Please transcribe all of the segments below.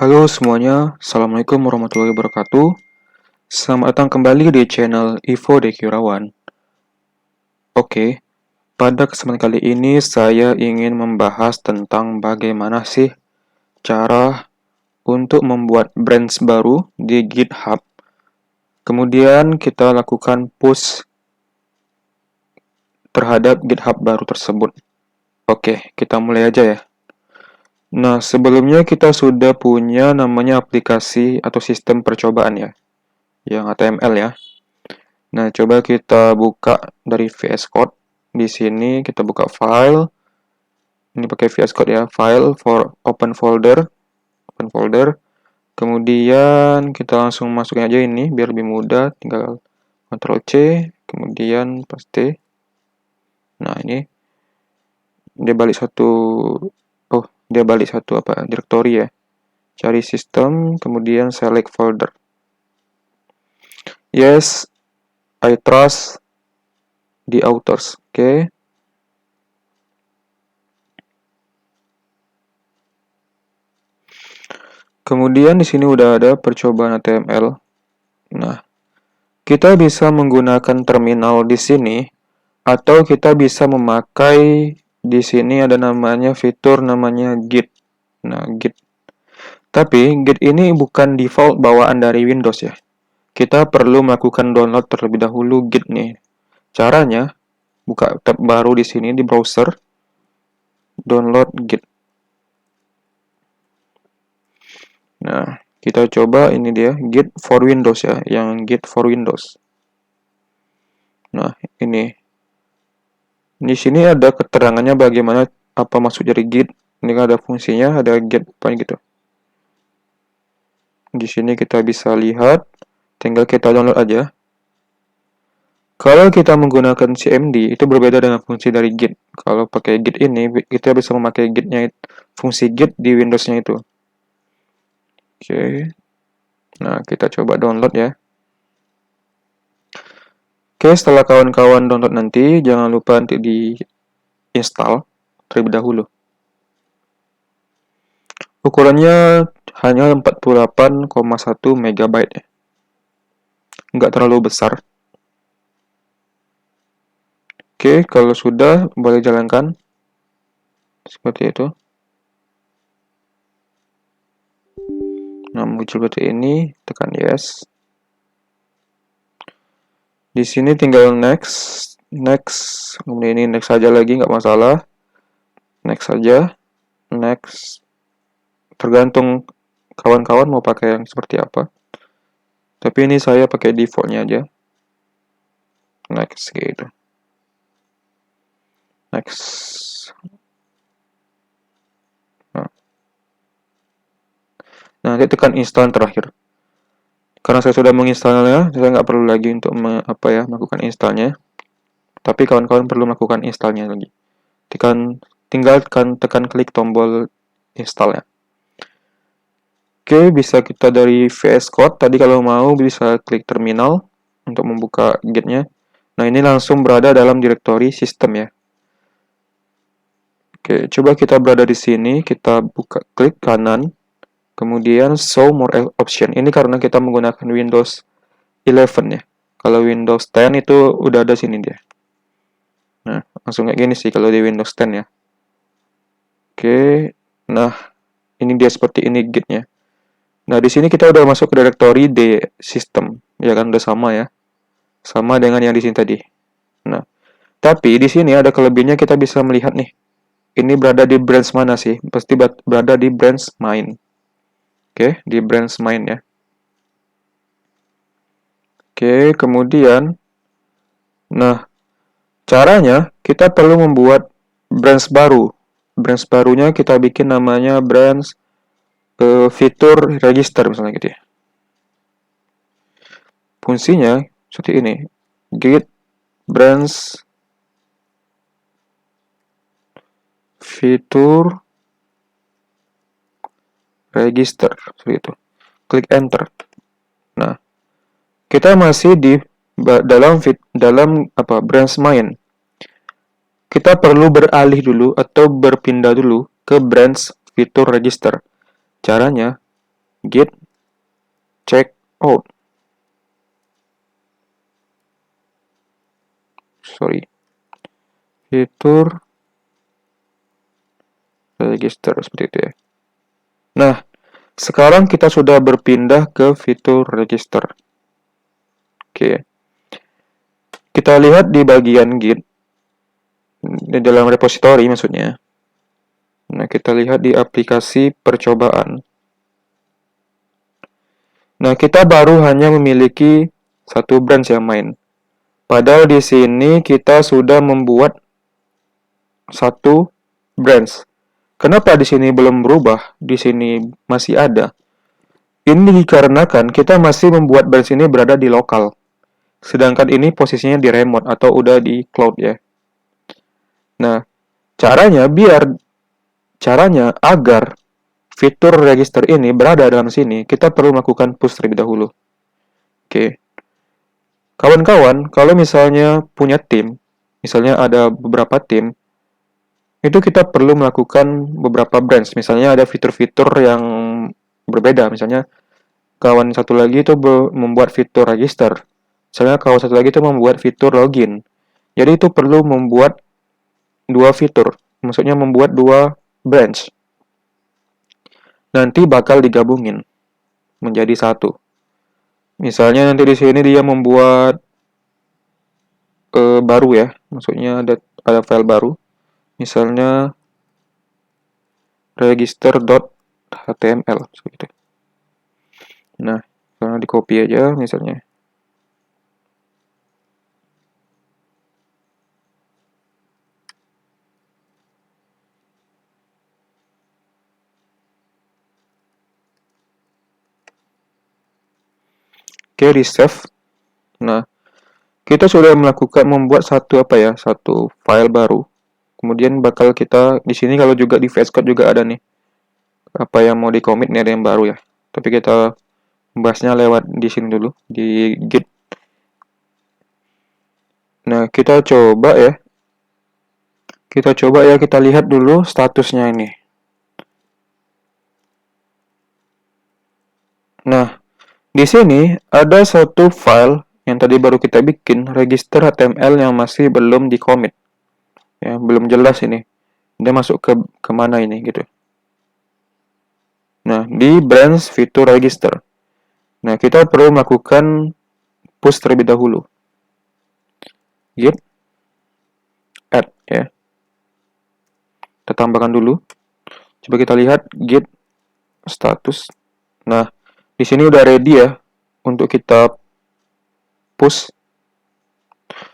Halo semuanya, Assalamualaikum warahmatullahi wabarakatuh. Selamat datang kembali di channel Ivo Dekirawan. Oke, pada kesempatan kali ini saya ingin membahas tentang bagaimana sih cara untuk membuat branch baru di GitHub. Kemudian kita lakukan push terhadap GitHub baru tersebut. Oke, kita mulai aja ya. Nah, sebelumnya kita sudah punya namanya aplikasi atau sistem percobaan ya, yang HTML ya. Nah, coba kita buka dari VS Code. Di sini kita buka file. Ini pakai VS Code ya, file for open folder. Kemudian kita langsung masukin aja ini biar lebih mudah. Tinggal Ctrl C, kemudian paste. Nah, ini dia balik satu directory ya. Cari sistem, kemudian select folder. Yes, I trust the authors. Oke. Kemudian di sini udah ada percobaan HTML. Nah, kita bisa menggunakan terminal di sini atau kita bisa memakai di sini ada namanya fitur namanya Git. Nah, Git. Tapi Git ini bukan default bawaan dari Windows ya. Kita perlu melakukan download terlebih dahulu Git nih. Caranya buka tab baru di sini di browser, download Git. Nah, kita coba ini dia Git for Windows ya, yang Git for Windows. Nah, ini. Di sini ada keterangannya bagaimana apa maksud dari Git. Ini kan ada fungsinya, ada Git apa gitu. Di sini kita bisa lihat, tinggal kita download aja. Kalau kita menggunakan CMD, itu berbeda dengan fungsi dari Git. Kalau pakai Git ini, kita bisa memakai Git-nya, fungsi Git di Windows-nya itu. Oke. Nah, kita coba download ya. Oke, setelah kawan-kawan download nanti, jangan lupa nanti di-install terlebih dahulu. Ukurannya hanya 48,1 MB ya. Nggak terlalu besar. Oke, kalau sudah, boleh jalankan. Seperti itu. Nah, muncul seperti ini, tekan yes. Di sini tinggal next, kemudian ini next saja lagi, nggak masalah. Next saja, next. Tergantung kawan-kawan mau pakai yang seperti apa. Tapi ini saya pakai defaultnya aja. Next gitu. Next. Nah, nanti tekan install terakhir. Karena saya sudah menginstalnya, saya nggak perlu lagi untuk melakukan installnya. Tapi kawan-kawan perlu melakukan installnya lagi. Tinggal tekan klik tombol install ya. Oke, bisa kita dari VS Code. Tadi kalau mau bisa klik terminal untuk membuka Git-nya. Nah, ini langsung berada dalam direktori sistem ya. Oke, coba kita berada di sini. Kita buka, klik kanan. Kemudian show more option. Ini karena kita menggunakan Windows 11 ya. Kalau Windows 10 itu udah ada sini dia. Nah, langsung kayak gini sih kalau di Windows 10 ya. Oke, nah ini dia seperti ini Git-nya. Nah, di sini kita udah masuk ke directory di system, ya kan udah sama ya. Sama dengan yang di sini tadi. Nah, tapi di sini ada kelebihannya kita bisa melihat nih. Ini berada di branch mana sih? Pasti berada di branch main. Oke, di branch main ya. Oke, kemudian nah, caranya kita perlu membuat branch baru. Branch barunya kita bikin namanya branch fitur register misalnya gitu ya. Fungsinya seperti ini. Git branch fitur register seperti itu. Klik enter. Nah, kita masih di dalam branch main. Kita perlu beralih dulu atau berpindah dulu ke branch fitur register. Caranya git check out. Fitur register seperti itu ya. Nah, sekarang kita sudah berpindah ke fitur register. Oke. Kita lihat di bagian git di dalam repository maksudnya. Nah, kita lihat di aplikasi percobaan. Nah, kita baru hanya memiliki satu branch yang main. Padahal di sini kita sudah membuat satu branch. Kenapa di sini belum berubah? Di sini masih ada. Ini dikarenakan kita masih membuat branch ini berada di lokal. Sedangkan ini posisinya di remote atau udah di cloud ya. Nah, caranya agar fitur register ini berada dalam sini, kita perlu melakukan push terlebih dahulu. Oke. Kawan-kawan, kalau misalnya punya tim, misalnya ada beberapa tim, itu kita perlu melakukan beberapa branch. Misalnya ada fitur-fitur yang berbeda. Misalnya kawan satu lagi itu membuat fitur register. Misalnya kawan satu lagi itu membuat fitur login. Jadi itu perlu membuat dua fitur. Maksudnya membuat dua branch. Nanti bakal digabungin menjadi satu. Misalnya nanti di sini dia membuat baru ya. Maksudnya ada file baru. Misalnya register.html seperti itu. Nah, karena di copy aja misalnya. Oke, di save. Nah, kita sudah membuat satu file baru. Kemudian bakal kita di sini kalau juga di VS Code juga ada nih. Apa yang mau di commit nih ada yang baru ya. Tapi kita bahasnya lewat di sini dulu di git. Nah, kita coba ya. Kita lihat dulu statusnya ini. Nah, di sini ada satu file yang tadi baru kita bikin, register HTML yang masih belum di commit. Ya, belum jelas ini. Dia masuk ke mana ini gitu. Nah, di branch fitur register. Nah, kita perlu melakukan push terlebih dahulu. Git add ya. Kita tambahkan dulu. Coba kita lihat git status. Nah, di sini udah ready ya untuk kita push.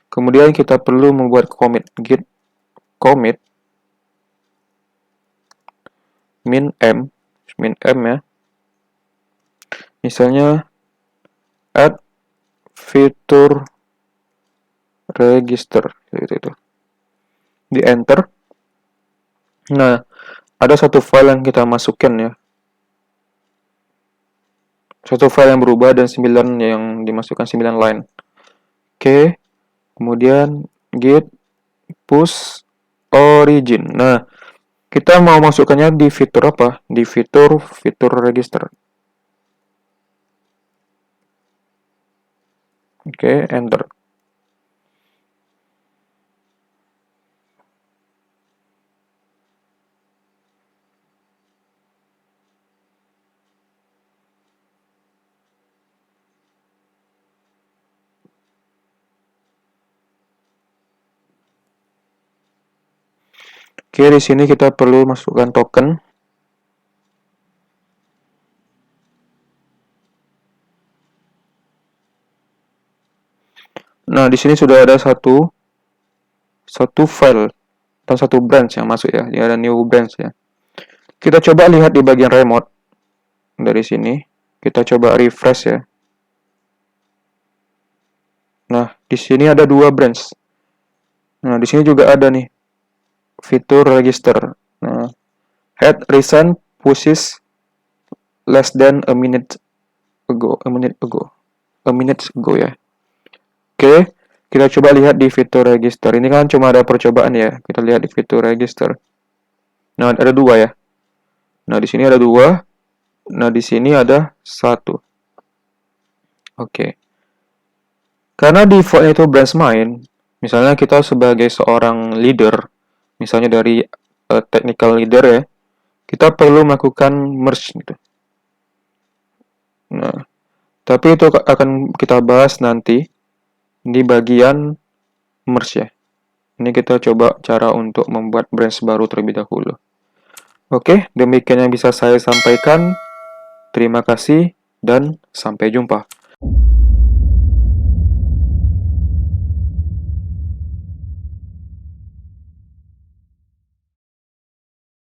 Kemudian kita perlu membuat commit git commit min m ya. Misalnya add fitur register itu. Di enter. Nah, ada satu file yang kita masukkan ya. Satu file yang berubah dan 9 yang dimasukkan 9 line. Oke. Kemudian git push origin. Nah, kita mau masukkannya di fitur apa? Di fitur register. Oke, enter. Oke, di sini kita perlu masukkan token. Nah, di sini sudah ada satu file atau satu branch yang masuk ya. Ini ada new branch ya. Kita coba lihat di bagian remote. Dari sini kita coba refresh ya. Nah, di sini ada dua branch. Nah, di sini juga ada nih fitur register. Nah, had recent pushes less than a minute ago ya. Oke, kita coba lihat di fitur register. Ini kan cuma ada percobaan ya. Kita lihat di fitur register. Nah, ada dua ya. Nah, di sini ada dua. Nah, di sini ada 1. Oke. Karena default itu branch main, misalnya kita sebagai seorang leader, misalnya dari technical leader ya, kita perlu melakukan merge gitu. Nah, tapi itu akan kita bahas nanti di bagian merge ya. Ini kita coba cara untuk membuat branch baru terlebih dahulu. Oke, demikian yang bisa saya sampaikan. Terima kasih dan sampai jumpa.